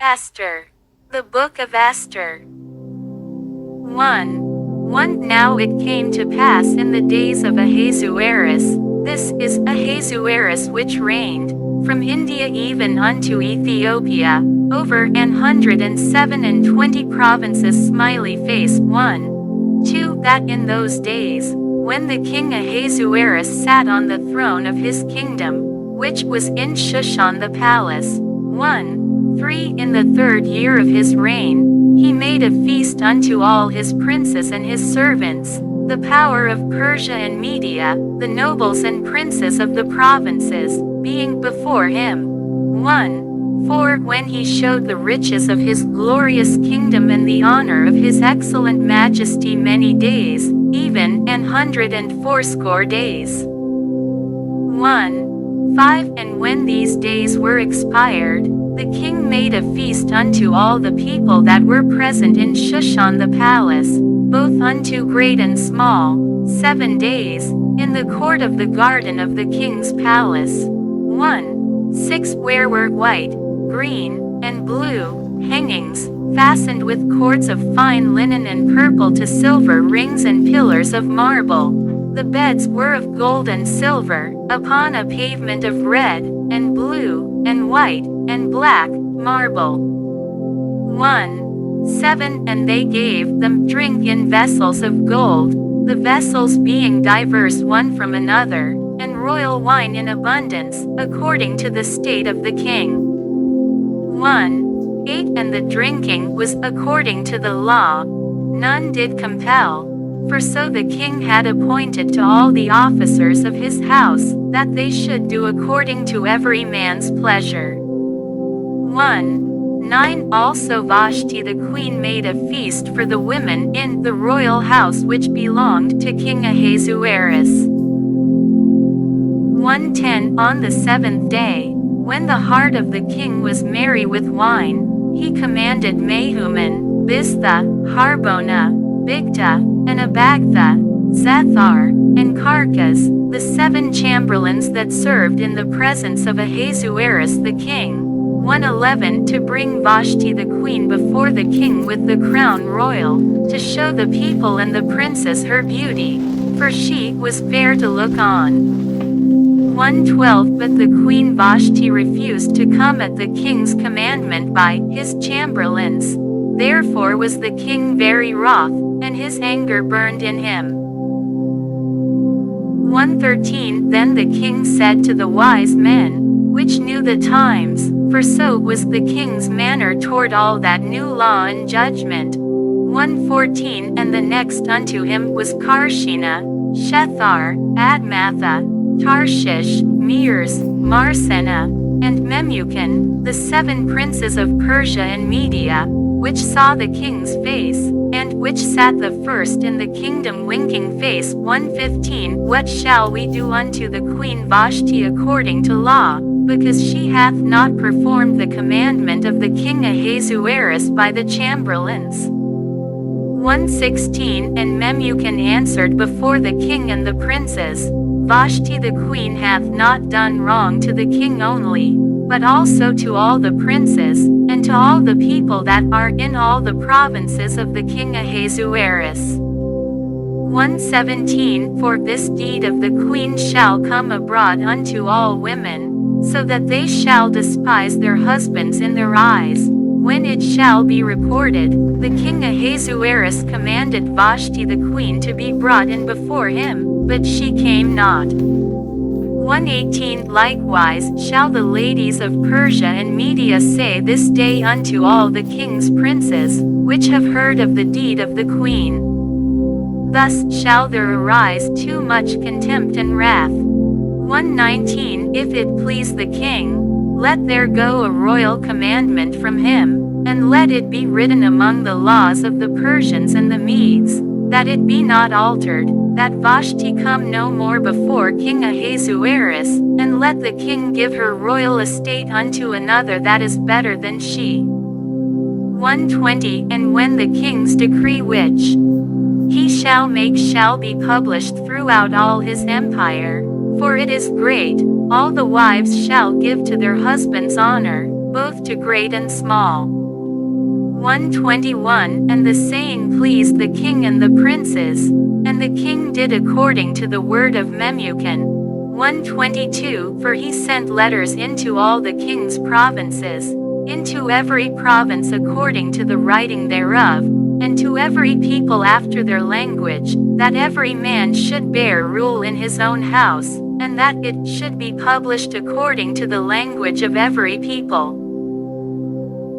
Esther. The Book of Esther. 1. Now it came to pass in the days of Ahasuerus, this is Ahasuerus which reigned, from India even unto Ethiopia, over 127 provinces. Smiley face 1. 2. That in those days, when the king Ahasuerus sat on the throne of his kingdom, which was in Shushan the palace, 3. In the 3rd year of his reign, he made a feast unto all his princes and his servants, the power of Persia and Media, the nobles and princes of the provinces, being before him. 4. When he showed the riches of his glorious kingdom and the honor of his excellent majesty many days, even 180 days. 5. And when these days were expired, the king made a feast unto all the people that were present in Shushan the palace, both unto great and small, 7 days, in the court of the garden of the king's palace. 6. Where were white, green, and blue hangings, fastened with cords of fine linen and purple to silver rings and pillars of marble. The beds were of gold and silver, upon a pavement of red, and blue, and white, and black, marble. 7. And they gave them drink in vessels of gold, the vessels being diverse one from another, and royal wine in abundance, according to the state of the king. 8. And the drinking was according to the law. None did compel. For so the king had appointed to all the officers of his house, that they should do according to every man's pleasure. 9. Also Vashti the queen made a feast for the women in the royal house which belonged to King Ahasuerus. 10. On the 7th day, when the heart of the king was merry with wine, he commanded Mehuman, Biztha, Harbona, Bigtha, and Abagtha, Zethar, and Carcas, the 7 chamberlains that served in the presence of Ahasuerus the king. 11. To bring Vashti the queen before the king with the crown royal, to show the people and the princes her beauty, for she was fair to look on. 12. But the queen Vashti refused to come at the king's commandment by his chamberlains. Therefore was the king very wroth, and his anger burned in him. 13. Then the king said to the wise men, which knew the times, for so was the king's manner toward all that knew law and judgment. 14. And the next unto him was Karshena, Shethar, Admatha, Tarshish, Meres, Marsena, and Memucan, the 7 princes of Persia and Media, which saw the king's face, and which sat the first in the kingdom winking face. 15. What shall we do unto the queen Vashti according to law, because she hath not performed the commandment of the king Ahasuerus by the chamberlains? 16. And Memucan answered before the king and the princes, Vashti the queen hath not done wrong to the king only, but also to all the princes, and to all the people that are in all the provinces of the king Ahasuerus. 17. For this deed of the queen shall come abroad unto all women, so that they shall despise their husbands in their eyes. When it shall be reported, the king Ahasuerus commanded Vashti the queen to be brought in before him, but she came not. 18. Likewise shall the ladies of Persia and Media say this day unto all the king's princes, which have heard of the deed of the queen. Thus shall there arise too much contempt and wrath. 19. If it please the king, let there go a royal commandment from him, and let it be written among the laws of the Persians and the Medes, that it be not altered, that Vashti come no more before King Ahasuerus, and let the king give her royal estate unto another that is better than she. 20. And when the king's decree which he shall make shall be published throughout all his empire, for it is great, all the wives shall give to their husbands honor, both to great and small. 121 And the saying pleased the king and the princes, and the king did according to the word of Memucan. 122 For he sent letters into all the king's provinces, into every province according to the writing thereof, and to every people after their language, that every man should bear rule in his own house, and that it should be published according to the language of every people.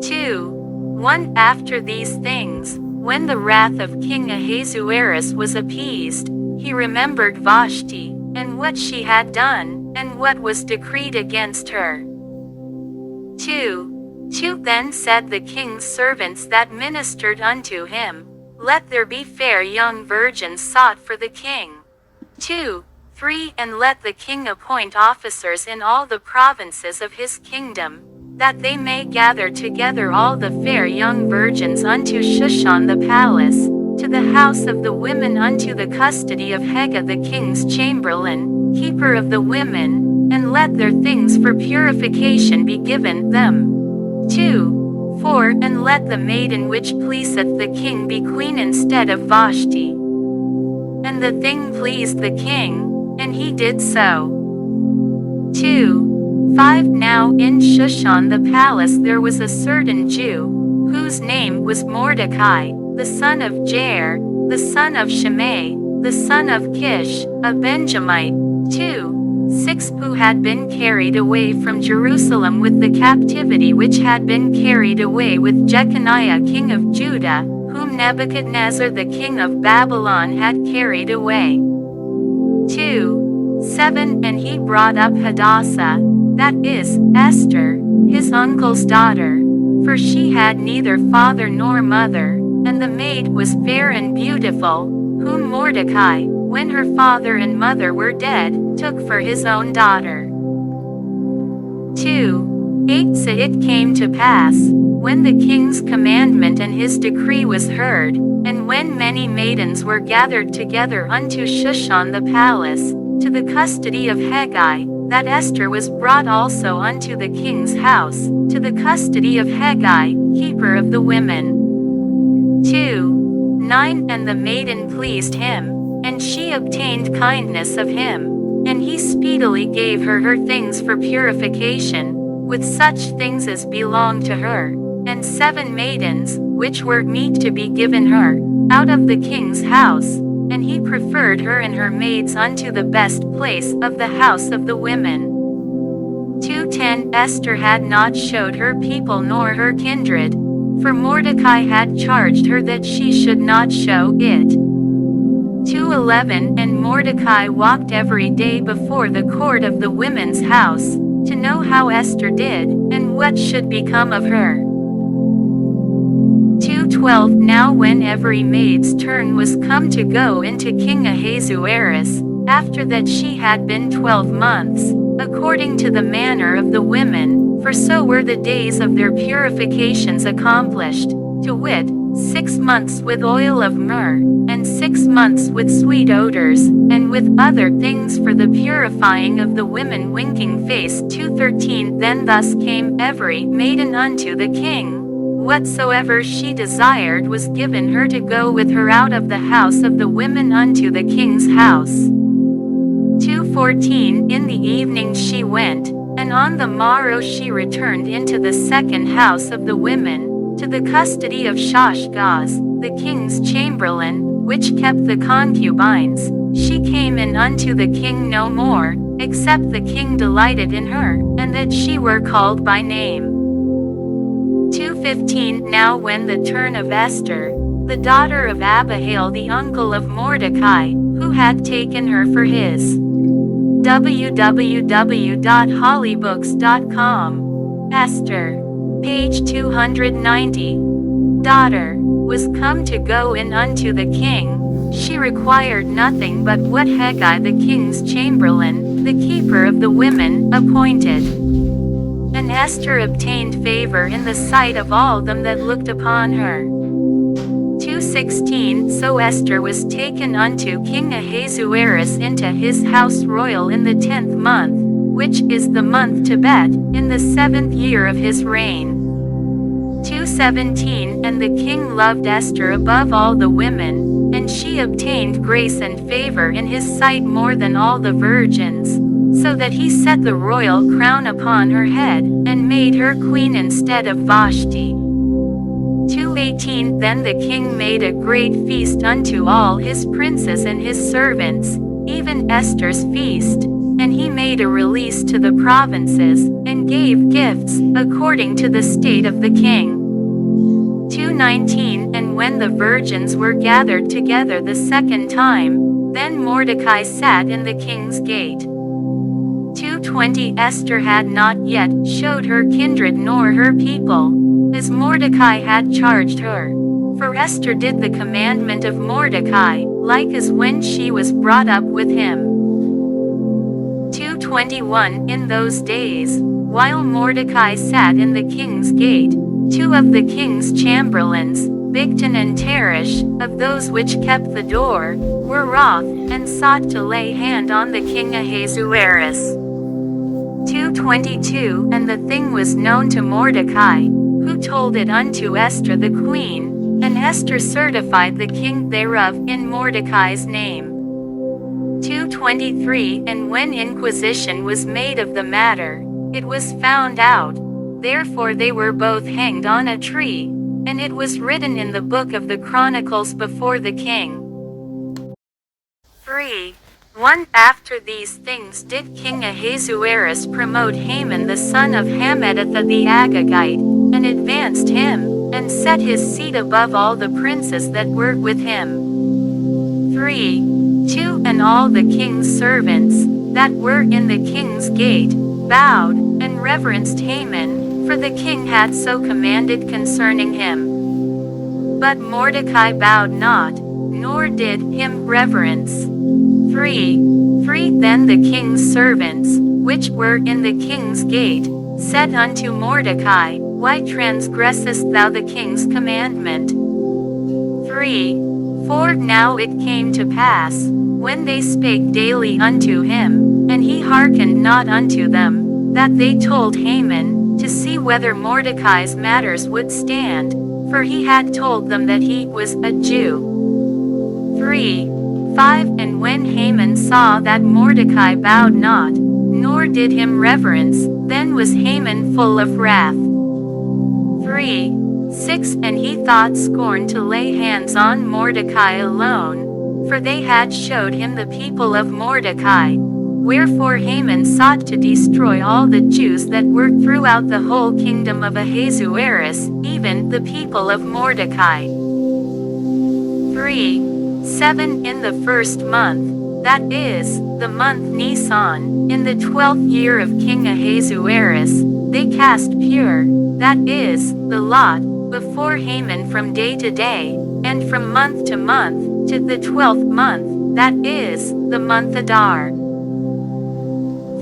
2. 1 After these things, when the wrath of King Ahasuerus was appeased, he remembered Vashti, and what she had done, and what was decreed against her. 2. Then said the king's servants that ministered unto him, Let there be fair young virgins sought for the king. 2. 3 And let the king appoint officers in all the provinces of his kingdom, that they may gather together all the fair young virgins unto Shushan the palace, to the house of the women unto the custody of Hegai the king's chamberlain, keeper of the women, and let their things for purification be given them. 2. 4 And let the maiden which pleaseth the king be queen instead of Vashti. And the thing pleased the king, and he did so. 2. 5 Now in Shushan the palace there was a certain Jew, whose name was Mordecai, the son of Jair, the son of Shimei, the son of Kish, a Benjamite. 2. 6 Who had been carried away from Jerusalem with the captivity which had been carried away with Jeconiah king of Judah, whom Nebuchadnezzar the king of Babylon had carried away. 2. 7 And he brought up Hadassah, that is, Esther, his uncle's daughter, for she had neither father nor mother, and the maid was fair and beautiful, whom Mordecai, when her father and mother were dead, took for his own daughter. 2. 8 So it came to pass, when the king's commandment and his decree was heard, and when many maidens were gathered together unto Shushan the palace, to the custody of Hegai, that Esther was brought also unto the king's house, to the custody of Hegai, keeper of the women. 2. 9 And the maiden pleased him, and she obtained kindness of him, and he speedily gave her her things for purification, with such things as belonged to her, and 7 maidens, which were meet to be given her, out of the king's house, and he preferred her and her maids unto the best place of the house of the women. 2:10 Esther had not showed her people nor her kindred, for Mordecai had charged her that she should not show it. 2:11 And Mordecai walked every day before the court of the women's house, to know how Esther did, and what should become of her. 2:12 Now when every maid's turn was come to go into King Ahasuerus, after that she had been 12 months, according to the manner of the women, for so were the days of their purifications accomplished, to wit, 6 months with oil of myrrh, and 6 months with sweet odors, and with other things for the purifying of the women winking face. 2:13 Then thus came every maiden unto the king. Whatsoever she desired was given her to go with her out of the house of the women unto the king's house. 2:14 In the evening she went, and on the morrow she returned into the second house of the women, to the custody of Shashgaz, the king's chamberlain, which kept the concubines. She came in unto the king no more, except the king delighted in her, and that she were called by name. 2:15 Now when the turn of Esther, the daughter of Abihail the uncle of Mordecai, who had taken her for his www.hollybooks.com. Esther. Page 290. Daughter, was come to go in unto the king, she required nothing but what Hegai the king's chamberlain, the keeper of the women, appointed. And Esther obtained favor in the sight of all them that looked upon her. 2:16 So Esther was taken unto King Ahasuerus into his house royal in the 10th month, which is the month Tebet, in the 7th year of his reign. 2:17 17 And the king loved Esther above all the women, and she obtained grace and favor in his sight more than all the virgins, so that he set the royal crown upon her head, and made her queen instead of Vashti. 2:18 Then the king made a great feast unto all his princes and his servants, even Esther's feast, and he made a release to the provinces, and gave gifts, according to the state of the king. 2:19 And when the virgins were gathered together the second time, then Mordecai sat in the king's gate. 2:20 Esther had not yet showed her kindred nor her people, as Mordecai had charged her. For Esther did the commandment of Mordecai, like as when she was brought up with him. 2:21 In those days, while Mordecai sat in the king's gate, two of the king's chamberlains, Bigtan and Teresh, of those which kept the door, were wroth, and sought to lay hand on the king Ahasuerus. 2:22 And the thing was known to Mordecai, who told it unto Esther the queen, and Esther certified the king thereof in Mordecai's name. 2:23 And when inquisition was made of the matter, it was found out. Therefore they were both hanged on a tree, and it was written in the book of the Chronicles before the king. 3:1 After these things did King Ahasuerus promote Haman the son of Hammedatha the Agagite, and advanced him, and set his seat above all the princes that were with him. 3:2 And all the king's servants, that were in the king's gate, bowed, and reverenced Haman, for the king had so commanded concerning him. But Mordecai bowed not, nor did him reverence. 3:3 Then the king's servants, which were in the king's gate, said unto Mordecai, Why transgressest thou the king's commandment? 3:4 Now it came to pass, when they spake daily unto him, and he hearkened not unto them, that they told Haman, to see whether Mordecai's matters would stand, for he had told them that he was a Jew. 3:5 And when Haman saw that Mordecai bowed not, nor did him reverence, then was Haman full of wrath. 3:6 And he thought scorn to lay hands on Mordecai alone, for they had showed him the people of Mordecai. Wherefore Haman sought to destroy all the Jews that were throughout the whole kingdom of Ahasuerus, even the people of Mordecai. 3:7 In the first month, that is, the month Nisan, in the 12th year of King Ahasuerus, they cast pure, that is, the lot, before Haman from day to day, and from month to month, to the 12th month, that is, the month Adar.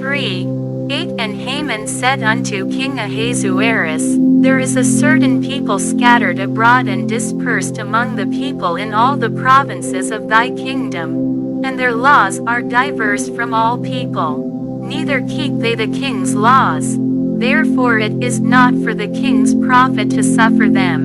3:8 And Haman said unto King Ahasuerus, There is a certain people scattered abroad and dispersed among the people in all the provinces of thy kingdom, and their laws are diverse from all people, neither keep they the king's laws. Therefore it is not for the king's profit to suffer them.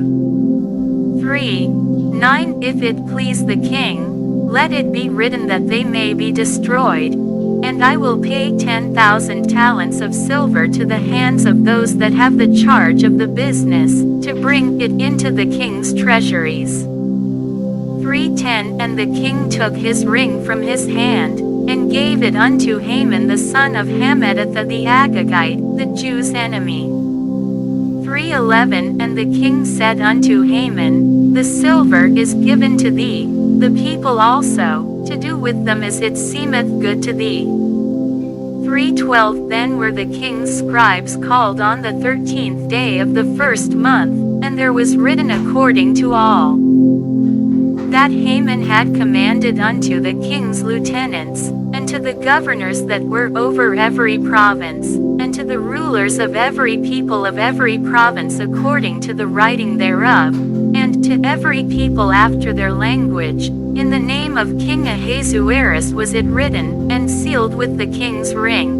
3:9 If it please the king, let it be written that they may be destroyed, and I will pay 10,000 talents of silver to the hands of those that have the charge of the business, to bring it into the king's treasuries. 3:10 And the king took his ring from his hand, and gave it unto Haman the son of Hammedatha the Agagite, the Jews' enemy. 3:11 And the king said unto Haman, The silver is given to thee, the people also, to do with them as it seemeth good to thee. 3:12 Then were the king's scribes called on the 13th day of the first month, and there was written according to all that Haman had commanded unto the king's lieutenants, and to the governors that were over every province, and to the rulers of every people of every province according to the writing thereof, and to every people after their language, in the name of King Ahasuerus was it written, and sealed with the king's ring.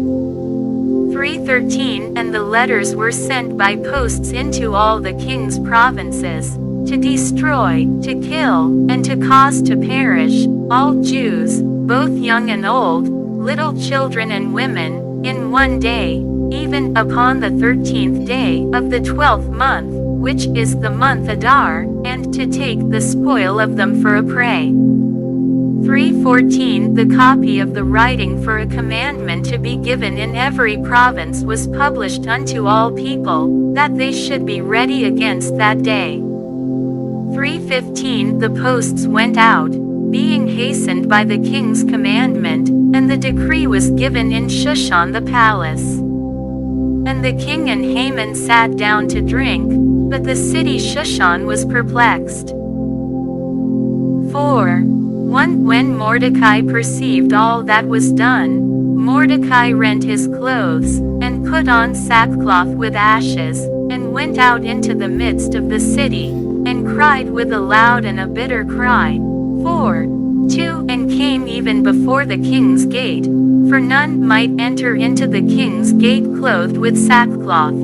3:13 And the letters were sent by posts into all the king's provinces, to destroy, to kill, and to cause to perish, all Jews, both young and old, little children and women, in one day, even upon the 13th day of the 12th month, which is the month Adar, and to take the spoil of them for a prey. 3:14 The copy of the writing for a commandment to be given in every province was published unto all people, that they should be ready against that day. 3:15 The posts went out, being hastened by the king's commandment, and the decree was given in Shushan the palace. And the king and Haman sat down to drink, but the city Shushan was perplexed. 4:1 When Mordecai perceived all that was done, Mordecai rent his clothes, and put on sackcloth with ashes, and went out into the midst of the city, and cried with a loud and a bitter cry. 4:2 And came even before the king's gate, for none might enter into the king's gate clothed with sackcloth.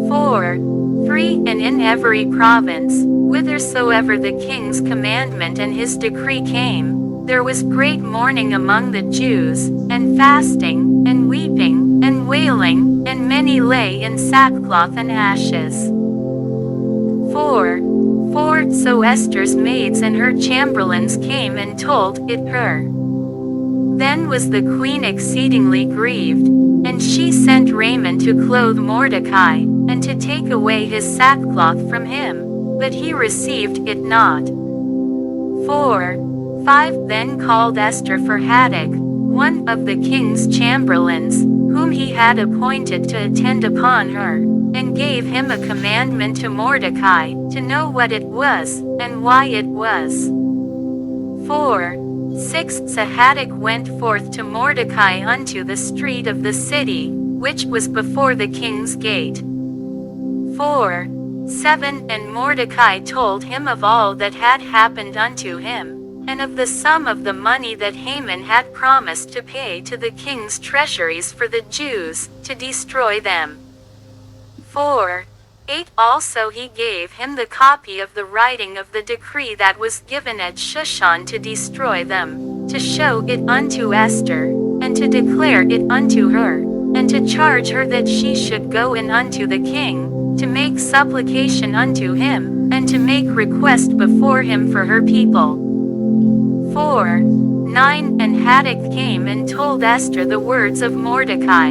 4:3 And in every province, whithersoever the king's commandment and his decree came, there was great mourning among the Jews, and fasting, and weeping, and wailing, and many lay in sackcloth and ashes. 4:4 So Esther's maids and her chamberlains came and told it her. Then was the queen exceedingly grieved, and she sent Raymond to clothe Mordecai, and to take away his sackcloth from him, but he received it not. 4:5 Then called Esther for Haddock, one of the king's chamberlains, whom he had appointed to attend upon her, and gave him a commandment to Mordecai, to know what it was, and why it was. 4:6 So Haddock went forth to Mordecai unto the street of the city, which was before the king's gate. 4:7 And Mordecai told him of all that had happened unto him, and of the sum of the money that Haman had promised to pay to the king's treasuries for the Jews, to destroy them. 4:8 Also he gave him the copy of the writing of the decree that was given at Shushan to destroy them, to show it unto Esther, and to declare it unto her, and to charge her that she should go in unto the king, to make supplication unto him, and to make request before him for her people. 4:9 And Haddock came and told Esther the words of Mordecai.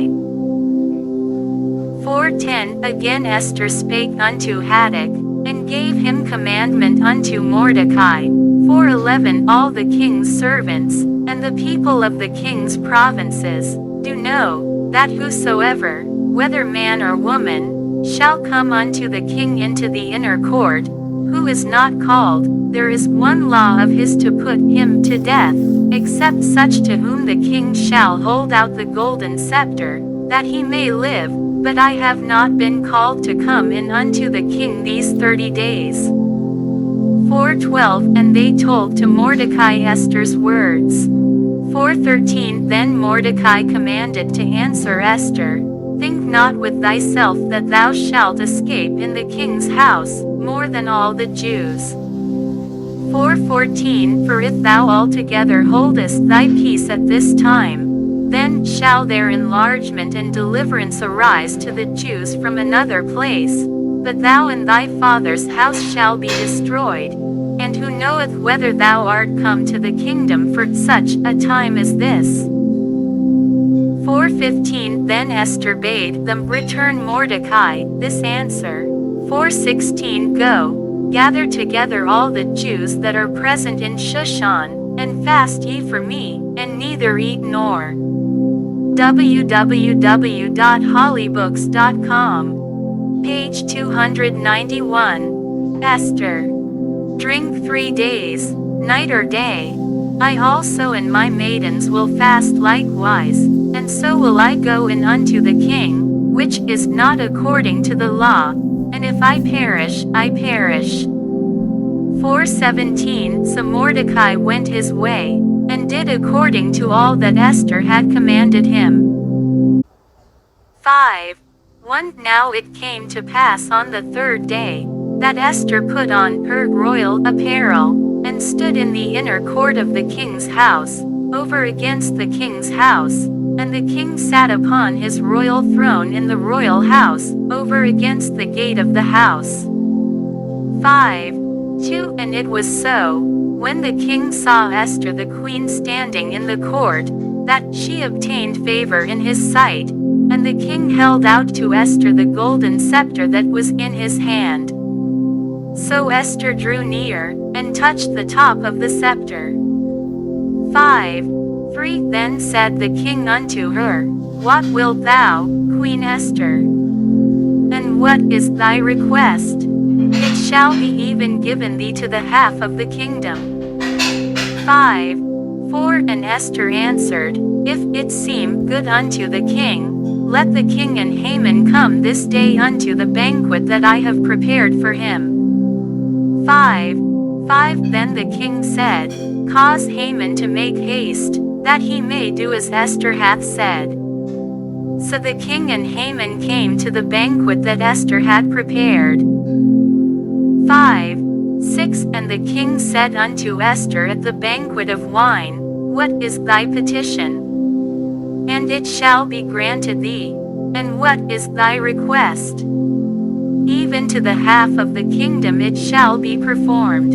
4:10 Again Esther spake unto Haddock, and gave him commandment unto Mordecai. 4:11 All the king's servants, and the people of the king's provinces, do know, that whosoever, whether man or woman, shall come unto the king into the inner court, who is not called, there is one law of his to put him to death, except such to whom the king shall hold out the golden scepter, that he may live, but I have not been called to come in unto the king these 30 days. 4:12 And they told to Mordecai Esther's words. 4:13 Then Mordecai commanded to answer Esther, Think not with thyself that thou shalt escape in the king's house, more than all the Jews. 4:14 For if thou altogether holdest thy peace at this time, then shall their enlargement and deliverance arise to the Jews from another place, but thou and thy father's house shall be destroyed, and who knoweth whether thou art come to the kingdom for such a time as this? 4:15 Then Esther bade them return Mordecai this answer. 4:16 Go, gather together all the Jews that are present in Shushan, and fast ye for me, and neither eat nor. www.hollybooks.com. Page 291. Esther. Drink 3 days, night or day. I also and my maidens will fast likewise, and so will I go in unto the king, which is not according to the law, and if I perish, I perish. 4:17 So Mordecai went his way, and did according to all that Esther had commanded him. 5:1 Now it came to pass on the third day, that Esther put on her royal apparel, and stood in the inner court of the king's house, over against the king's house. And the king sat upon his royal throne in the royal house, over against the gate of the house. 5:2 And it was so, when the king saw Esther the queen standing in the court, that she obtained favor in his sight, and the king held out to Esther the golden scepter that was in his hand. So Esther drew near, and touched the top of the scepter. 5:3 Then said the king unto her, What wilt thou, Queen Esther? And what is thy request? It shall be even given thee to the half of the kingdom. 5:4 And Esther answered, If it seem good unto the king, let the king and Haman come this day unto the banquet that I have prepared for him. 5:5 Then the king said, Cause Haman to make haste, that he may do as Esther hath said. So the king and Haman came to the banquet that Esther had prepared. 5:6 And the king said unto Esther at the banquet of wine, What is thy petition? And it shall be granted thee. And what is thy request? Even to the half of the kingdom it shall be performed.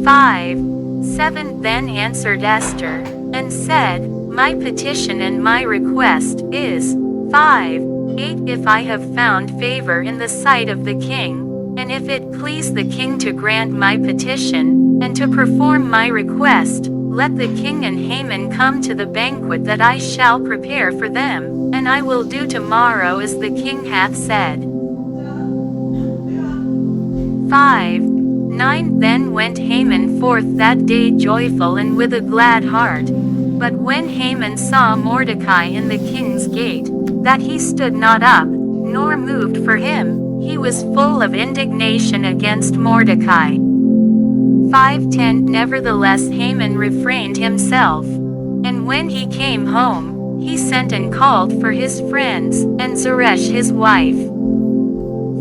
5:7 Then answered Esther, and said, My petition and my request is, 5:8 If I have found favor in the sight of the king, and if it please the king to grant my petition, and to perform my request, let the king and Haman come to the banquet that I shall prepare for them, and I will do tomorrow as the king hath said. 5:9 Then went Haman forth that day joyful and with a glad heart. But when Haman saw Mordecai in the king's gate, that he stood not up, nor moved for him, he was full of indignation against Mordecai. 5:10 Nevertheless Haman refrained himself. And when he came home, he sent and called for his friends, and Zeresh his wife.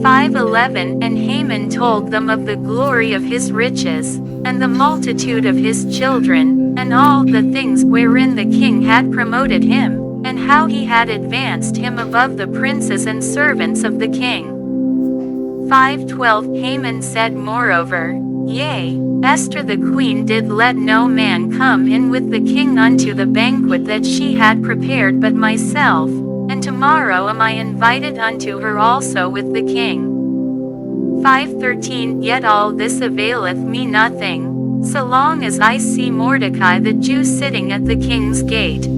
5:11 And Haman told them of the glory of his riches, and the multitude of his children, and all the things wherein the king had promoted him, and how he had advanced him above the princes and servants of the king. 5:12 Haman said moreover, Yea, Esther the queen did let no man come in with the king unto the banquet that she had prepared but myself, and tomorrow am I invited unto her also with the king. 5:13 Yet all this availeth me nothing, so long as I see Mordecai the Jew sitting at the king's gate.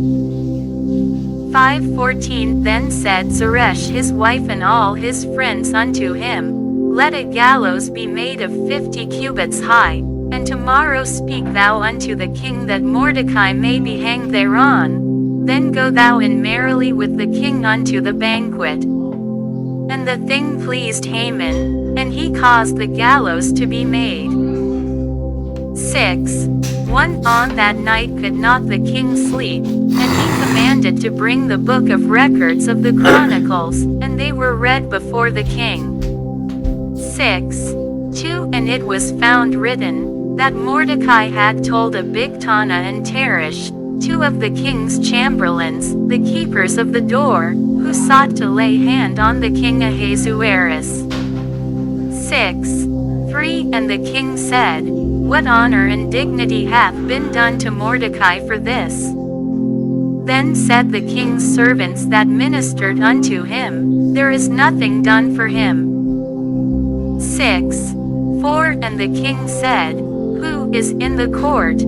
5:14 Then said Zeresh his wife and all his friends unto him, Let a gallows be made of 50 cubits high, and tomorrow speak thou unto the king that Mordecai may be hanged thereon. Then go thou in merrily with the king unto the banquet. And the thing pleased Haman, and he caused the gallows to be made. 6:1 On that night could not the king sleep, and he commanded to bring the book of records of the Chronicles, and they were read before the king. 6:2 And it was found written, that Mordecai had told Abigtana and Teresh, two of the king's chamberlains, the keepers of the door, who sought to lay hand on the king Ahasuerus. 6:3 And the king said, What honor and dignity hath been done to Mordecai for this? Then said the king's servants that ministered unto him, There is nothing done for him. 6:4 And the king said, Who is in the court?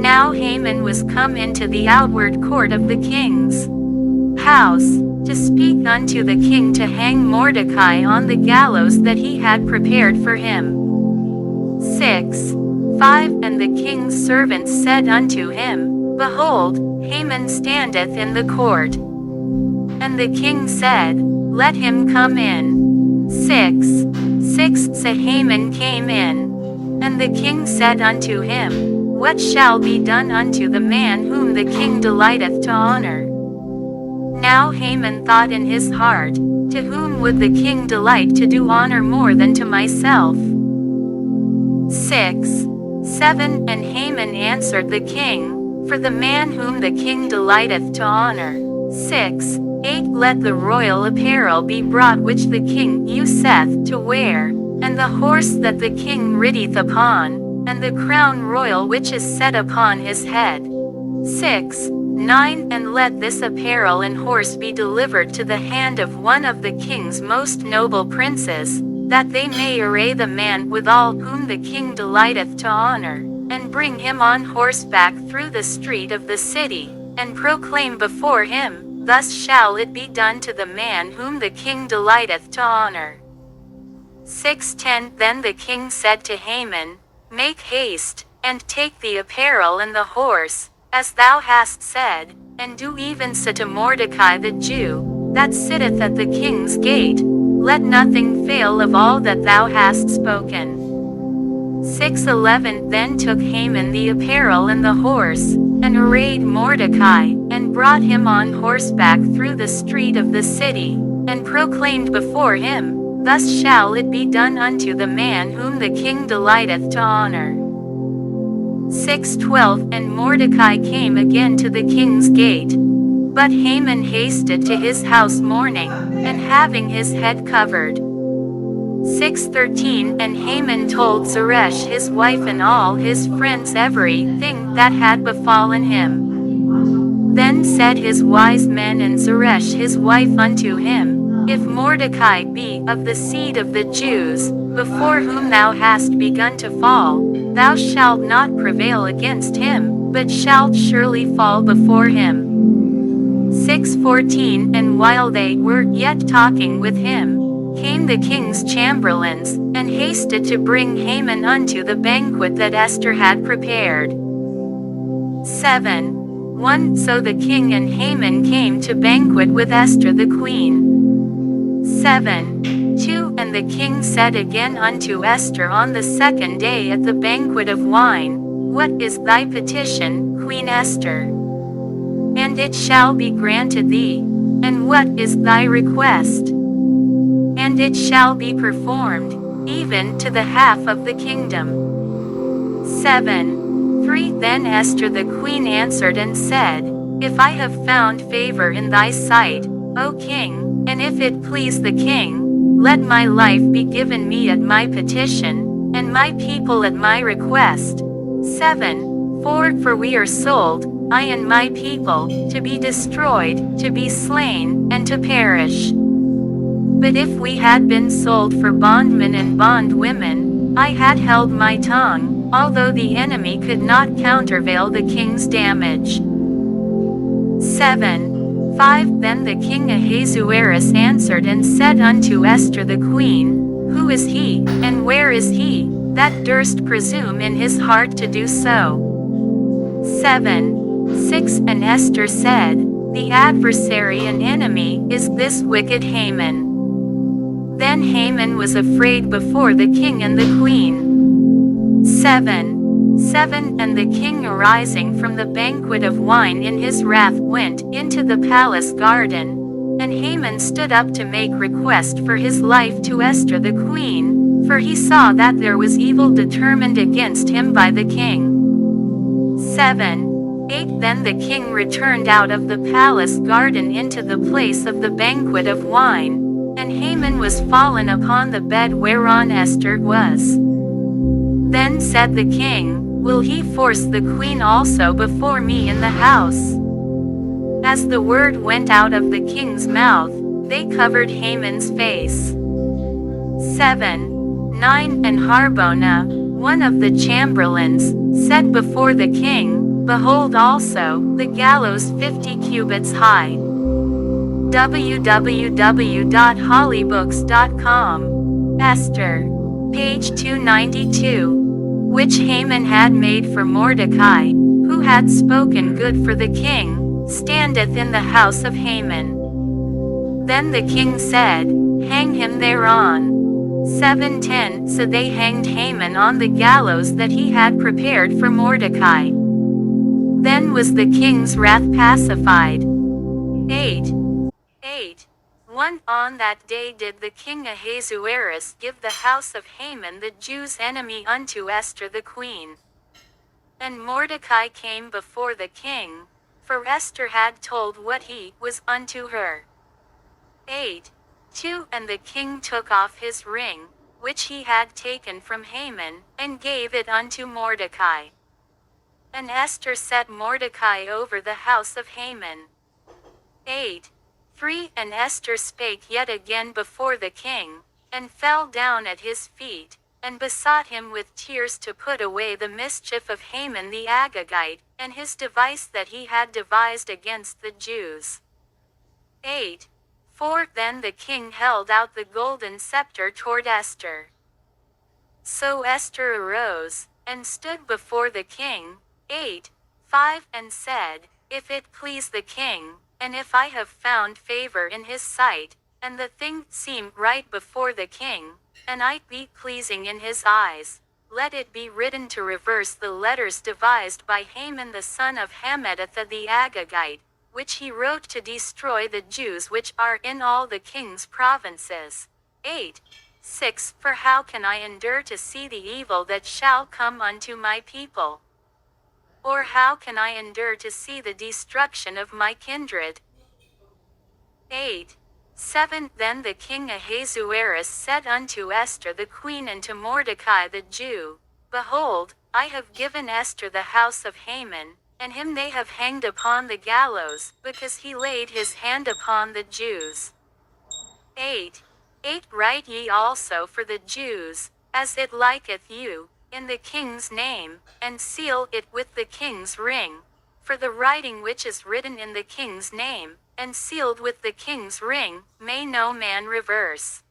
Now Haman was come into the outward court of the king's house, to speak unto the king to hang Mordecai on the gallows that he had prepared for him. 6:5 And the king's servants said unto him, Behold, Haman standeth in the court. And the king said, Let him come in. 6:6 So Haman came in. And the king said unto him, What shall be done unto the man whom the king delighteth to honor? Now Haman thought in his heart, to whom would the king delight to do honor more than to myself? 6. 7. And Haman answered the king, for the man whom the king delighteth to honor. 6. 8. Let the royal apparel be brought which the king useth to wear, and the horse that the king rideth upon, and the crown royal which is set upon his head. 6. 9. And let this apparel and horse be delivered to the hand of one of the king's most noble princes, that they may array the man withal whom the king delighteth to honor, and bring him on horseback through the street of the city, and proclaim before him, thus shall it be done to the man whom the king delighteth to honor. 6:10 Then the king said to Haman, Make haste, and take the apparel and the horse, as thou hast said, and do even so to Mordecai the Jew, that sitteth at the king's gate. Let nothing fail of all that thou hast spoken. 6:11 Then took Haman the apparel and the horse, and arrayed Mordecai, and brought him on horseback through the street of the city, and proclaimed before him, Thus shall it be done unto the man whom the king delighteth to honor. 6:12 And Mordecai came again to the king's gate. But Haman hasted to his house mourning, and having his head covered. 6:13 And Haman told Zeresh his wife and all his friends everything that had befallen him. Then said his wise men and Zeresh his wife unto him, If Mordecai be of the seed of the Jews, before whom thou hast begun to fall, thou shalt not prevail against him, but shalt surely fall before him. 6:14 And while they were yet talking with him, came the king's chamberlains, and hasted to bring Haman unto the banquet that Esther had prepared. 7:1 So the king and Haman came to banquet with Esther the queen. 7:2 And the king said again unto Esther on the second day at the banquet of wine, What is thy petition, Queen Esther? And it shall be granted thee. And what is thy request? And it shall be performed, even to the half of the kingdom. 7:3 Then Esther the queen answered and said, If I have found favor in thy sight, O king, and if it please the king, let my life be given me at my petition, and my people at my request. 7:4 For we are sold, I and my people, to be destroyed, to be slain, and to perish. But if we had been sold for bondmen and bondwomen, I had held my tongue, although the enemy could not countervail the king's damage. 7:5 Then the king Ahasuerus answered and said unto Esther the queen, Who is he, and where is he, that durst presume in his heart to do so? 7:6 And Esther said, The adversary and enemy is this wicked Haman. Then Haman was afraid before the king and the queen. 7:7 And the king arising from the banquet of wine in his wrath went into the palace garden, and Haman stood up to make request for his life to Esther the queen, for he saw that there was evil determined against him by the king. 7:8 Then the king returned out of the palace garden into the place of the banquet of wine, and Haman was fallen upon the bed whereon Esther was. Then said the king, Will he force the queen also before me in the house? As the word went out of the king's mouth, they covered Haman's face. 7:9 And Harbona, one of the chamberlains, said before the king, Behold also, the gallows 50 cubits high. www.hollybooks.com. Esther. Page 292. Which Haman had made for Mordecai, who had spoken good for the king, standeth in the house of Haman. Then the king said, Hang him thereon. 7:10 So they hanged Haman on the gallows that he had prepared for Mordecai. Then was the king's wrath pacified. 8. 1 On that day did the king Ahasuerus give the house of Haman the Jews' enemy unto Esther the queen. And Mordecai came before the king, for Esther had told what he was unto her. 8. 2 And the king took off his ring, which he had taken from Haman, and gave it unto Mordecai. And Esther set Mordecai over the house of Haman. 8. 3 And Esther spake yet again before the king, and fell down at his feet, and besought him with tears to put away the mischief of Haman the Agagite, and his device that he had devised against the Jews. 8. 4 Then the king held out the golden scepter toward Esther. So Esther arose, and stood before the king. 8. 5 And said, If it please the king, and if I have found favor in his sight, and the thing seem right before the king, and I be pleasing in his eyes, let it be written to reverse the letters devised by Haman the son of Hammedatha the Agagite, which he wrote to destroy the Jews which are in all the king's provinces. 8. 6 For how can I endure to see the evil that shall come unto my people? Or how can I endure to see the destruction of my kindred? 8. 7 Then the king Ahasuerus said unto Esther the queen and to Mordecai the Jew, Behold, I have given Esther the house of Haman, and him they have hanged upon the gallows, because he laid his hand upon the Jews. 8. 8 Write ye also for the Jews, as it liketh you, in the king's name, and seal it with the king's ring. For the writing which is written in the king's name, and sealed with the king's ring, may no man reverse.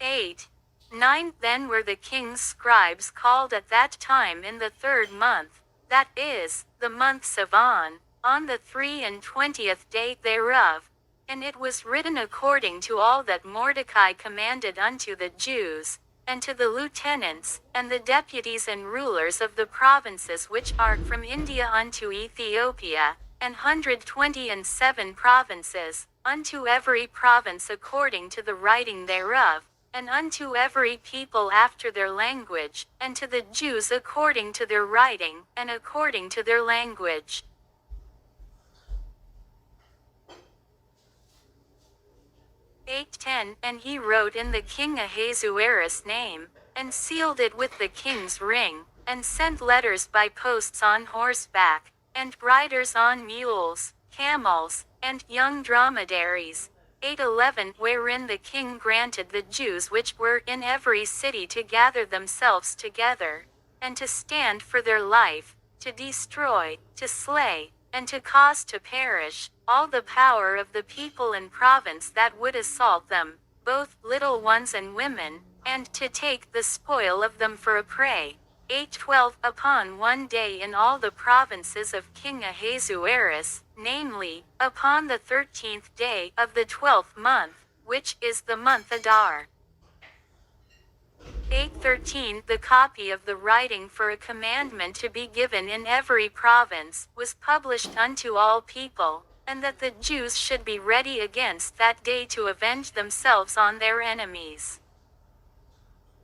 8. 9 Then were the king's scribes called at that time in the 3rd month, that is, the month Sivan, on the 23 day thereof, and it was written according to all that Mordecai commanded unto the Jews, and to the lieutenants, and the deputies and rulers of the provinces which are from India unto Ethiopia, and 127 provinces, unto every province according to the writing thereof, and unto every people after their language, and to the Jews according to their writing, and according to their language. 8:10 And he wrote in the king Ahasuerus' name, and sealed it with the king's ring, and sent letters by posts on horseback, and riders on mules, camels, and young dromedaries. 8:11 Wherein the king granted the Jews which were in every city to gather themselves together, and to stand for their life, to destroy, to slay, and to cause to perish, all the power of the people and province that would assault them, both little ones and women, and to take the spoil of them for a prey. 8:12 Upon one day in all the provinces of King Ahasuerus, namely, upon the 13th day of the 12th month, which is the month Adar. 8:13 The copy of the writing for a commandment to be given in every province was published unto all people, and that the Jews should be ready against that day to avenge themselves on their enemies.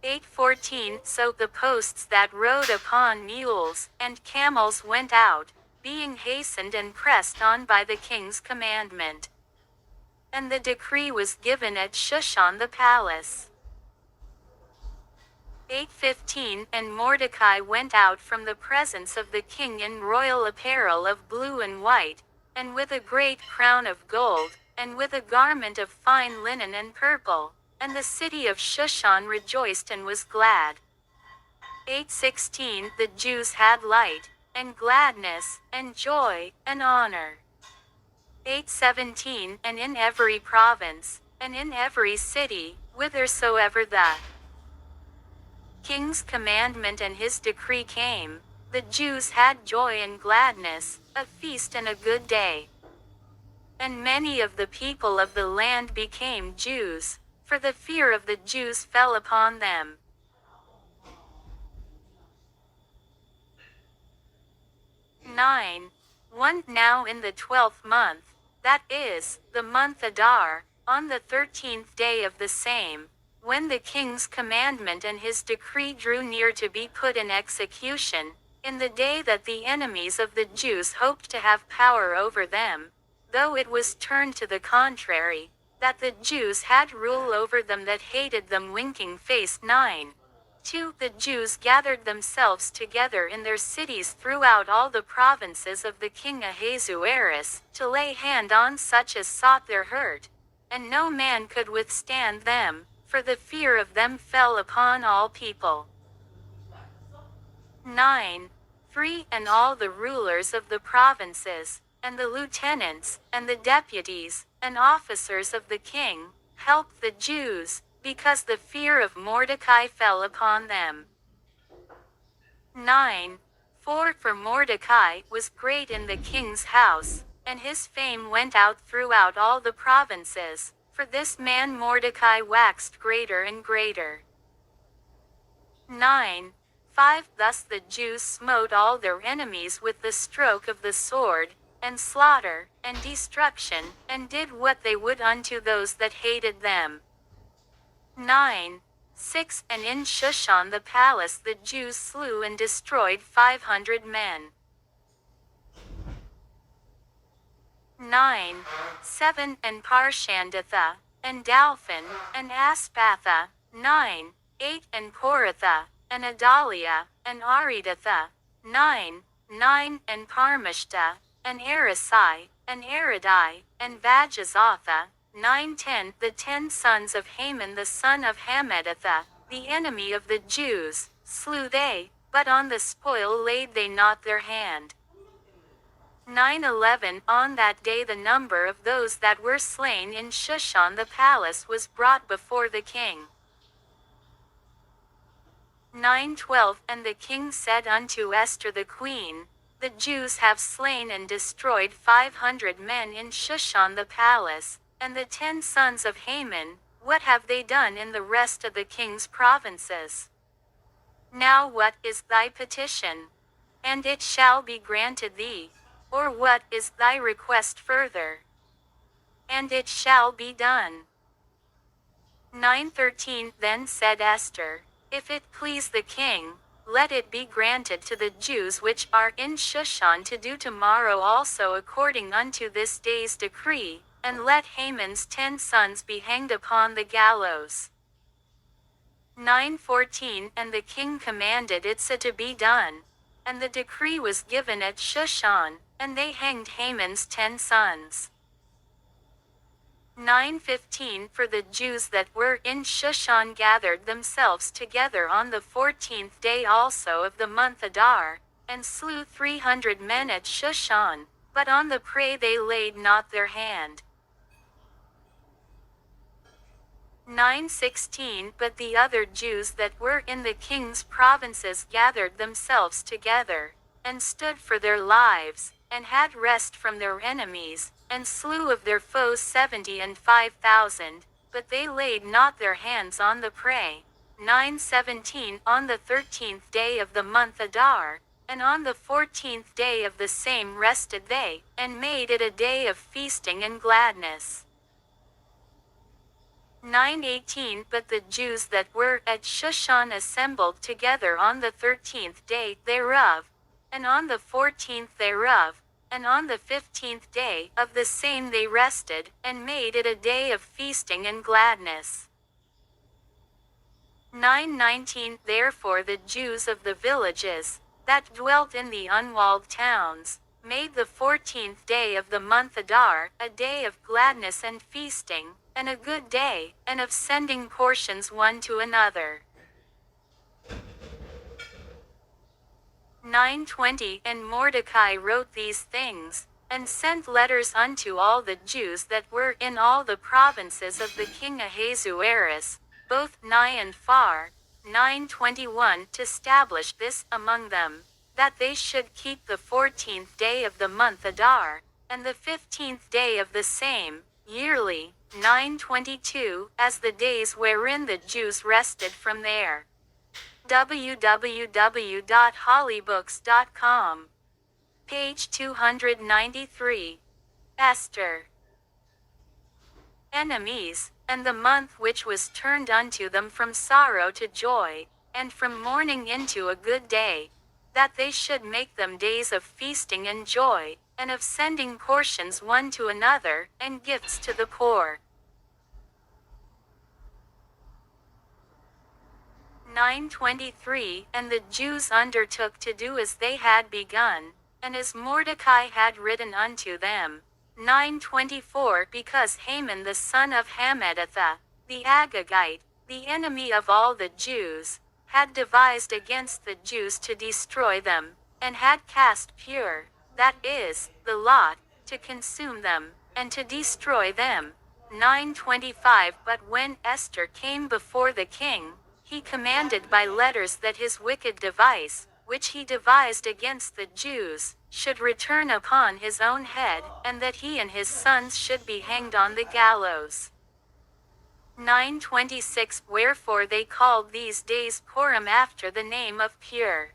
8:14 So the posts that rode upon mules and camels went out, being hastened and pressed on by the king's commandment. And the decree was given at Shushan the palace. 8:15 And Mordecai went out from the presence of the king in royal apparel of blue and white, and with a great crown of gold, and with a garment of fine linen and purple, and the city of Shushan rejoiced and was glad. 8:16 The Jews had light, and gladness, and joy, and honor. 8:17 And in every province, and in every city, whithersoever the king's commandment and his decree came, the Jews had joy and gladness, a feast and a good day. And many of the people of the land became Jews, for the fear of the Jews fell upon them. 9:1 Now in the 12th month, that is, the month Adar, on the 13th day of the same, when the king's commandment and his decree drew near to be put in execution, in the day that the enemies of the Jews hoped to have power over them, though it was turned to the contrary, that the Jews had rule over them that hated them. Winking face 9. 2. The Jews gathered themselves together in their cities throughout all the provinces of the king Ahasuerus, to lay hand on such as sought their hurt, and no man could withstand them, for the fear of them fell upon all people. 9. 3. And all the rulers of the provinces, and the lieutenants, and the deputies, and officers of the king, helped the Jews, because the fear of Mordecai fell upon them. 9. 4. For Mordecai was great in the king's house, and his fame went out throughout all the provinces, for this man Mordecai waxed greater and greater. 9. 5. Thus the Jews smote all their enemies with the stroke of the sword, and slaughter, and destruction, and did what they would unto those that hated them. 9. 6. And in Shushan the palace the Jews slew and destroyed 500 men. 9. 7. And Parshandatha, and Dalphin, and Aspatha. 9. 8. And Poratha, and Adalia, and Aridatha. 9. 9. And Parmashta, and Arisai, and Aridai, and Vajazatha. 9. 10. The 10 sons of Haman the son of Hammedatha, the enemy of the Jews, slew they, but on the spoil laid they not their hand. 9. 11. On that day the number of those that were slain in Shushan the palace was brought before the king. 9. 12. And the king said unto Esther the queen, The Jews have slain and destroyed 500 men in Shushan the palace, and the 10 sons of Haman, what have they done in the rest of the king's provinces? Now what is thy petition? And it shall be granted thee. Or what is thy request further? And it shall be done. 9:13. Then said Esther, If it please the king, let it be granted to the Jews which are in Shushan to do tomorrow also according unto this day's decree, and let Haman's 10 sons be hanged upon the gallows. 9:14. And the king commanded it so to be done. And the decree was given at Shushan, and they hanged Haman's 10 sons. 9:15. For the Jews that were in Shushan gathered themselves together on the 14th day also of the month Adar, and slew 300 men at Shushan, but on the prey they laid not their hand. 9:16. But the other Jews that were in the king's provinces gathered themselves together, and stood for their lives, and had rest from their enemies, and slew of their foes 75,000, but they laid not their hands on the prey. 9:17. On the 13th day of the month Adar, and on the 14th day of the same rested they, and made it a day of feasting and gladness. 9:18. But the Jews that were at Shushan assembled together on the 13th day thereof, and on the 14th thereof, and on the 15th day of the same they rested, and made it a day of feasting and gladness. 9:19. Therefore the Jews of the villages, that dwelt in the unwalled towns, made the 14th day of the month Adar a day of gladness and feasting, and a good day, and of sending portions one to another. 9:20. And Mordecai wrote these things, and sent letters unto all the Jews that were in all the provinces of the king Ahasuerus, both nigh and far. 9:21. To establish this among them, that they should keep the 14th day of the month Adar, and the 15th day of the same, yearly. 9:22. As the days wherein the Jews rested from there. www.hollybooks.com. Page 293. Esther. enemies, and the month which was turned unto them from sorrow to joy, and from mourning into a good day, that they should make them days of feasting and joy, and of sending portions one to another, and gifts to the poor. 9:23 And the Jews undertook to do as they had begun, and as Mordecai had written unto them. 9:24 Because Haman the son of Hammedatha, the Agagite, the enemy of all the Jews, had devised against the Jews to destroy them, and had cast pur, that is, the lot, to consume them, and to destroy them. 9:25 But when Esther came before the king, he commanded by letters that his wicked device, which he devised against the Jews, should return upon his own head, and that he and his sons should be hanged on the gallows. 9:26 Wherefore they called these days Purim after the name of Pur.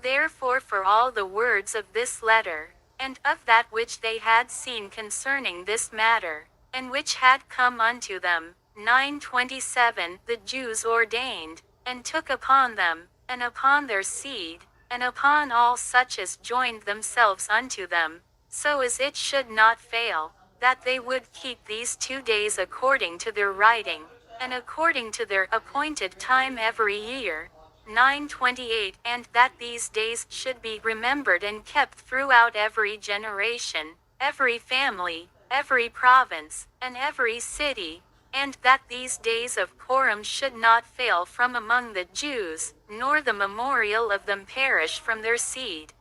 Therefore for all the words of this letter, and of that which they had seen concerning this matter, and which had come unto them, 9:27 The Jews ordained, and took upon them, and upon their seed, and upon all such as joined themselves unto them, so as it should not fail, that they would keep these 2 days according to their writing, and according to their appointed time every year. 9:28 And that these days should be remembered and kept throughout every generation, every family, every province, and every city, and that these days of Purim should not fail from among the Jews, nor the memorial of them perish from their seed.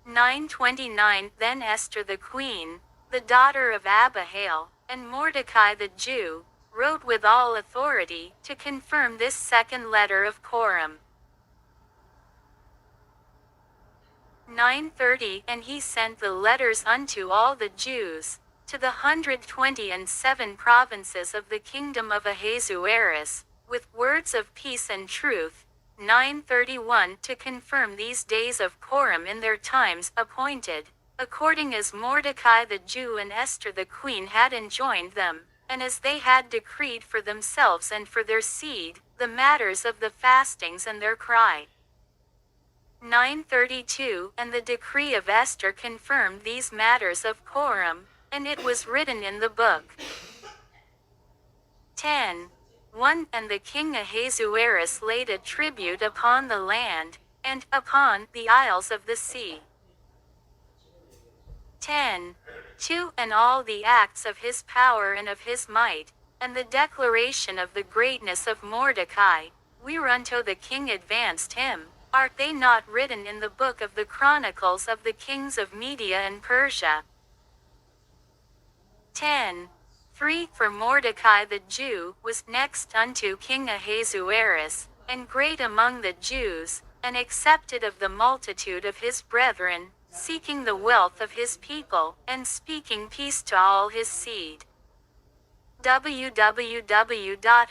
9:29 Then Esther the queen, the daughter of Abihail, and Mordecai the Jew, wrote with all authority, to confirm this second letter of Purim. 9:30 And he sent the letters unto all the Jews, to the 127 provinces of the kingdom of Ahasuerus, with words of peace and truth. 9:31 To confirm these days of Purim in their times appointed, according as Mordecai the Jew and Esther the queen had enjoined them, and as they had decreed for themselves and for their seed, the matters of the fastings and their cry. 9:32 And the decree of Esther confirmed these matters of Purim, and it was written in the book. 10:1 And the king Ahasuerus laid a tribute upon the land, and upon the isles of the sea. 10:2 And all the acts of his power and of his might, and the declaration of the greatness of Mordecai, whereunto the king advanced him, are they not written in the book of the Chronicles of the kings of Media and Persia? 10:3 For Mordecai the Jew was next unto King Ahasuerus, and great among the Jews, and accepted of the multitude of his brethren, seeking the wealth of his people, and speaking peace to all his seed. www.harvard.edu